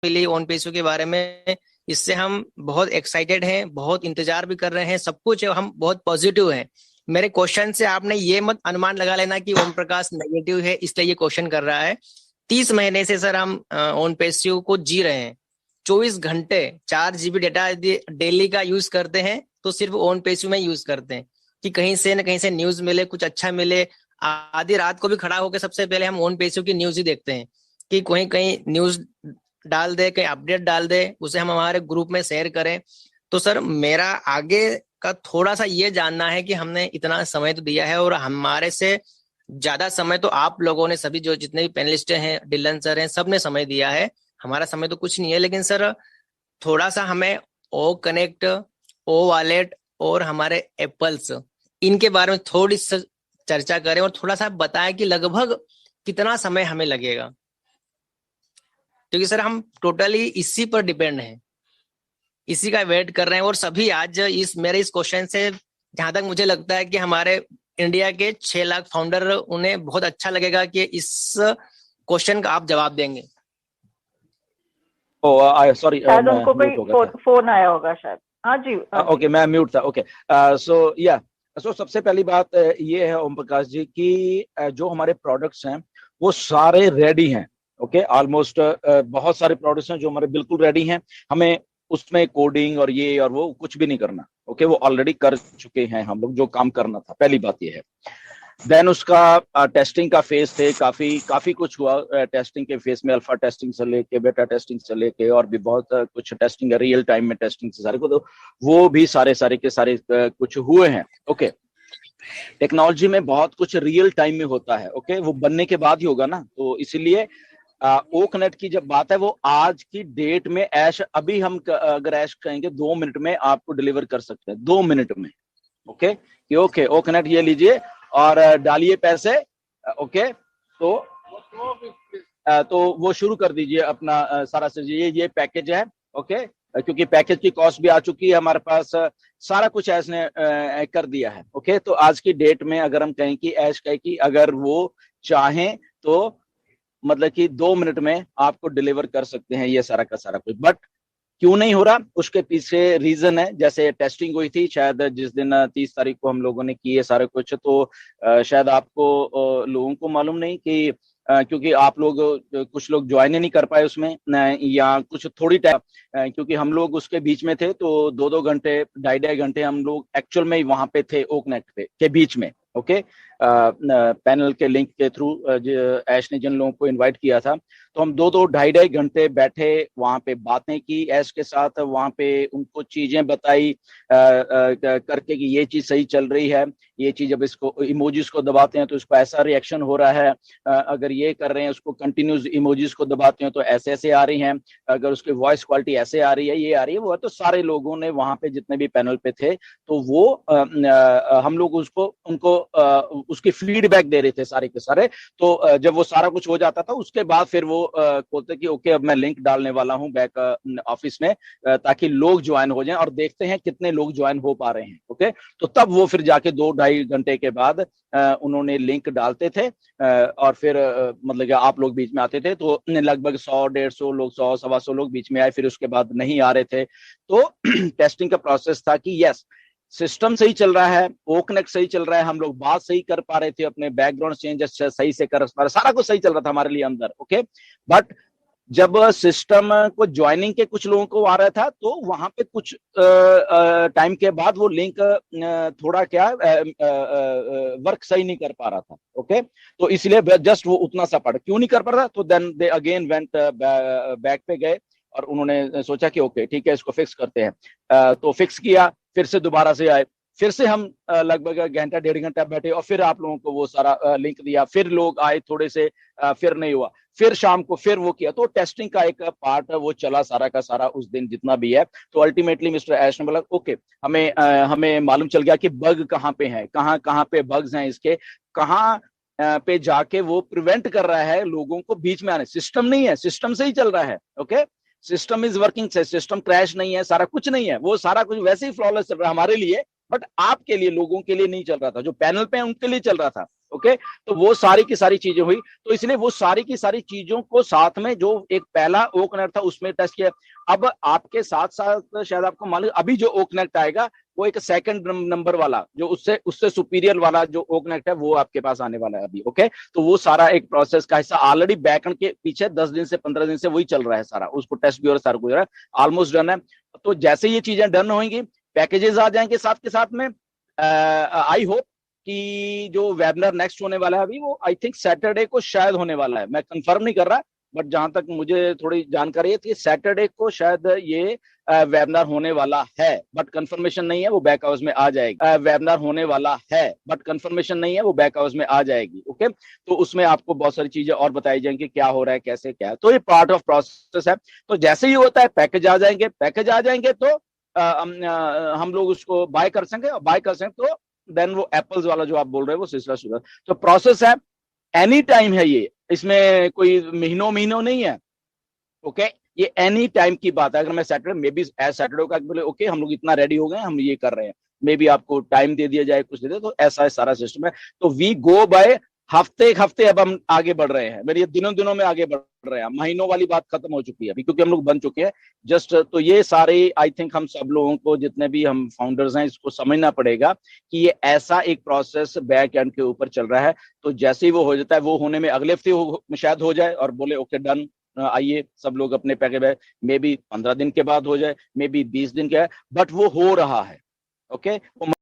मिली own पेशो के बारे में। इससे हम बहुत एक्साइटेड हैं, बहुत इंतजार भी कर रहे हैं, सब कुछ है, हम बहुत पॉजिटिव हैं। मेरे क्वेश्चन से आपने ये मत अनुमान लगा लेना कि ओम प्रकाश नेगेटिव है इसलिए ये क्वेश्चन कर रहा है। 30 महीने से सर हम ओन पेशो को जी रहे हैं। 24 घंटे 4 GB डेटा डेली का यूज करते हैं, तो सिर्फ ओन पेशो में यूज करते हैं कि कहीं से न कहीं से न्यूज मिले, कुछ अच्छा मिले। आधी रात को भी खड़ा होकर सबसे पहले हम ओन पेशो की न्यूज ही देखते हैं कि कहीं कहीं न्यूज डाल दे, कहीं अपडेट डाल दे, उसे हम हमारे ग्रुप में शेयर करें। तो सर मेरा आगे का थोड़ा सा ये जानना है कि हमने इतना समय तो दिया है और हमारे से ज्यादा समय तो आप लोगों ने, सभी जो जितने भी पैनलिस्ट हैं, डिलन सर हैं, सब ने समय दिया है। हमारा समय तो कुछ नहीं है, लेकिन सर थोड़ा सा हमें ओ कनेक्ट, ओ वॉलेट और हमारे एप्पल्स, इनके बारे में थोड़ी सी चर्चा करें और थोड़ा सा बताएं कि लगभग कितना समय हमें लगेगा, क्योंकि सर हम टोटली इसी पर डिपेंड हैं, इसी का वेट कर रहे हैं। और सभी आज इस मेरे इस क्वेश्चन से जहां तक मुझे लगता है कि हमारे इंडिया के 6 लाख फाउंडर, उन्हें बहुत अच्छा लगेगा कि इस क्वेश्चन का आप जवाब देंगे। सॉरी, शायद मैं उनको म्यूट कोई हो गया था। फोन आया होगा शायद। हाँ जी, हाँ जी। ओके, मैं म्यूट था। ओके, सो सबसे पहली बात ये है ओम प्रकाश जी कि जो हमारे प्रोडक्ट्स हैं वो सारे रेडी हैं। ओके, ऑलमोस्ट बहुत सारे प्रोडक्ट्स हैं जो हमारे बिल्कुल रेडी हैं। हमें उसमें कोडिंग और ये और वो कुछ भी नहीं करना। ओके, वो ऑलरेडी कर चुके हैं हम लोग जो काम करना था। पहली बात ये है। देन उसका टेस्टिंग का फेज थे, काफी काफी कुछ हुआ टेस्टिंग के फेज में, अल्फा टेस्टिंग से लेके बेटा टेस्टिंग से लेके और भी बहुत कुछ टेस्टिंग है, रियल टाइम में टेस्टिंग से सारे को, तो वो भी सारे सारे के सारे कुछ हुए हैं। ओके, टेक्नोलॉजी में बहुत कुछ रियल टाइम में होता है। ओके, वो बनने के बाद ही होगा ना, तो इसीलिए ओकनेट की जब बात है वो आज की डेट में ऐश, अभी हम अगर ऐश कहेंगे 2 मिनट में आपको डिलीवर कर सकते हैं, 2 मिनट में। ओके, कि ओके ओकनेट ये लीजिए और डालिए पैसे। ओके, तो वो शुरू कर दीजिए अपना सारा ये पैकेज है। ओके, क्योंकि पैकेज की कॉस्ट भी आ चुकी है हमारे पास, सारा कुछ ऐश ने कर दिया है। ओके, तो आज की डेट में अगर हम कहें कि ऐश कहे कि अगर वो चाहें तो मतलब कि 2 मिनट में आपको डिलीवर कर सकते हैं ये सारा का सारा कुछ। बट क्यों नहीं हो रहा, उसके पीछे रीजन है। जैसे टेस्टिंग हुई थी शायद जिस दिन 30 तारीख को हम लोगों ने किए सारे कुछ, तो शायद आपको लोगों को मालूम नहीं कि क्योंकि आप लोग कुछ लोग ज्वाइन ही नहीं कर पाए उसमें या कुछ थोड़ी टाइम, क्योंकि हम लोग उसके बीच में थे, तो 2-2 घंटे 2.5-2.5 घंटे हम लोग एक्चुअल में वहां पे थे ओकनेट पे के बीच में। ओके, पैनल के लिंक के थ्रू ऐश ने जिन लोगों को इनवाइट किया था, तो हम 2-2 2.5 घंटे बैठे वहां पे, बातें की ऐश के साथ, वहां पे उनको चीजें बताई करके कि ये चीज सही चल रही है, ये चीज अब इसको इमोजीज को दबाते हैं तो इसको ऐसा रिएक्शन हो रहा है, अगर ये कर रहे हैं उसको कंटिन्यूस इमोजीज को दबाते हैं तो ऐसे ऐसे आ रही हैं, अगर उसकी वॉइस क्वालिटी ऐसे आ रही है, ये आ रही है, वो है। तो सारे लोगों ने वहां पे जितने भी पैनल पे थे, तो वो हम लोग उसको उनको उसकी फीडबैक दे रहे थे सारे के सारे। तो जब वो सारा कुछ हो जाता था उसके बाद फिर वो बोलते कि ओके अब मैं लिंक डालने वाला हूँ बैक ऑफिस में, ताकि लोग ज्वाइन हो जाएं और देखते हैं कितने लोग ज्वाइन हो पा रहे हैं। ओके, तो तब वो फिर जाके 2-2.5 घंटे के बाद उन्होंने लिंक डालते थे और फिर मतलब कि आप लोग बीच में आते थे, तो लगभग 100-150 लोग, 100-125 लोग बीच में आए, फिर उसके बाद नहीं आ रहे थे। तो टेस्टिंग का प्रोसेस था कि यस, सिस्टम सही चल रहा है, ओकनेक्ट सही चल रहा है, हम लोग बात सही कर पा रहे थे, अपने बैकग्राउंड चेंजेस सही से कर पा रहे, सारा कुछ सही चल रहा था हमारे लिए अंदर। ओके, बट जब सिस्टम को ज्वाइनिंग के कुछ लोगों को आ रहा था, तो वहां पे कुछ टाइम के बाद वो लिंक थोड़ा क्या वर्क सही नहीं कर पा रहा था। ओके, तो इसलिए जस्ट वो उतना सा पड़ा, क्यों नहीं कर पा रहा था, तो then they again went back पे गए और उन्होंने सोचा कि ओके ठीक है इसको फिक्स करते हैं। तो फिक्स किया, फिर से दोबारा से आए, फिर से हम लगभग घंटा 1.5 घंटा बैठे और फिर आप लोगों को वो सारा लिंक दिया, फिर लोग आए थोड़े से, फिर नहीं हुआ, फिर शाम को फिर वो किया। तो टेस्टिंग का एक पार्ट वो चला सारा का सारा उस दिन जितना भी है। तो अल्टीमेटली मिस्टर ऐश ने बोला ओके, हमें मालूम चल गया कि बग कहाँ पे है, कहाँ कहाँ पे बग्स हैं इसके, कहाँ पे जाके वो प्रिवेंट कर रहा है लोगों को बीच में आने। सिस्टम नहीं है, सिस्टम से ही चल रहा है। Okay, system is working, system crash नहीं है, सारा कुछ नहीं है, वो सारा कुछ वैसे ही फ्लॉलेस चल रहा है हमारे लिए, बट आपके लिए, लोगों के लिए नहीं चल रहा था, जो पैनल पे है उनके लिए चल रहा था। ओके, तो वो सारी की सारी चीजें हुई। तो इसलिए वो सारी की सारी चीजों को साथ में जो एक पहला ओ कनेक्ट था उसमें टेस्ट किया। अब आपके साथ साथ शायद आपको मालूम, अभी जो ओ कनेक्ट आएगा वो एक सेकंड नंबर वाला, जो उससे उससे सुपीरियर वाला जो ओ कनेक्ट है वो आपके पास आने वाला है अभी। ओके, तो वो सारा एक प्रोसेस का हिस्सा ऑलरेडी बैकएंड के पीछे 10 दिन से 15 दिन से वही चल रहा है सारा, उसको टेस्ट भी और सारा कुछ ऑलमोस्ट डन है। तो जैसे ये चीजें डन होंगी, पैकेजेस आ जाएंगे साथ के साथ में। आई होप कि जो वेबिनार नेक्स्ट होने वाला है अभी, वो आई थिंक सैटरडे को शायद होने वाला है, मैं कंफर्म नहीं कर रहा, बट जहां तक मुझे थोड़ी जानकारी है कि सैटरडे को शायद ये वेबिनार होने वाला है, बट कंफर्मेशन नहीं है, वो बैक हाउस में आ जाएगी। वेबिनार होने वाला है बट कंफर्मेशन नहीं है, वो बैक हाउस में आ जाएगी। ओके, तो उसमें आपको बहुत सारी चीजें और बताई जाएंगी, क्या हो रहा है, कैसे क्या है। तो ये पार्ट ऑफ प्रोसेस है। तो जैसे ही होता है पैकेज आ जाएंगे, पैकेज आ जाएंगे तो हम लोग उसको बाय कर सकेंगे, और बाय कर सकें तो देन वो एप्पल्स वाला जो आप बोल रहे हैं वो सिलसिला शुरू। तो प्रोसेस है, एनी टाइम है ये, इसमें कोई महीनों महीनों नहीं है। ओके, ये एनी टाइम की बात है। अगर मैं Saturday maybe as Saturday का बोले ओके हम लोग इतना रेडी हो गए, हम ये कर रहे हैं, मे बी आपको टाइम दे दिया जाए, कुछ दे दे, तो ऐसा है सारा सिस्टम है। तो वी गो बाय हफ्ते हफ्ते, अब हम आगे बढ़ रहे हैं, मेरी दिनों दिनों में आगे बढ़ रहे हैं, महीनों वाली बात खत्म हो चुकी है अभी, क्योंकि हम लोग बन चुके हैं जस्ट। तो ये सारे आई थिंक हम सब लोगों को, जितने भी हम फाउंडर्स हैं, इसको समझना पड़ेगा कि ये ऐसा एक प्रोसेस बैक एंड के ऊपर चल रहा है। तो जैसे ही वो हो जाता है, वो होने में अगले हफ्ते शायद हो जाए और बोले ओके डन, आइए सब लोग अपने पैकेज, मे बी 15 दिन के बाद हो जाए, मे बी 20 दिन के, बट वो हो रहा है। ओके, वो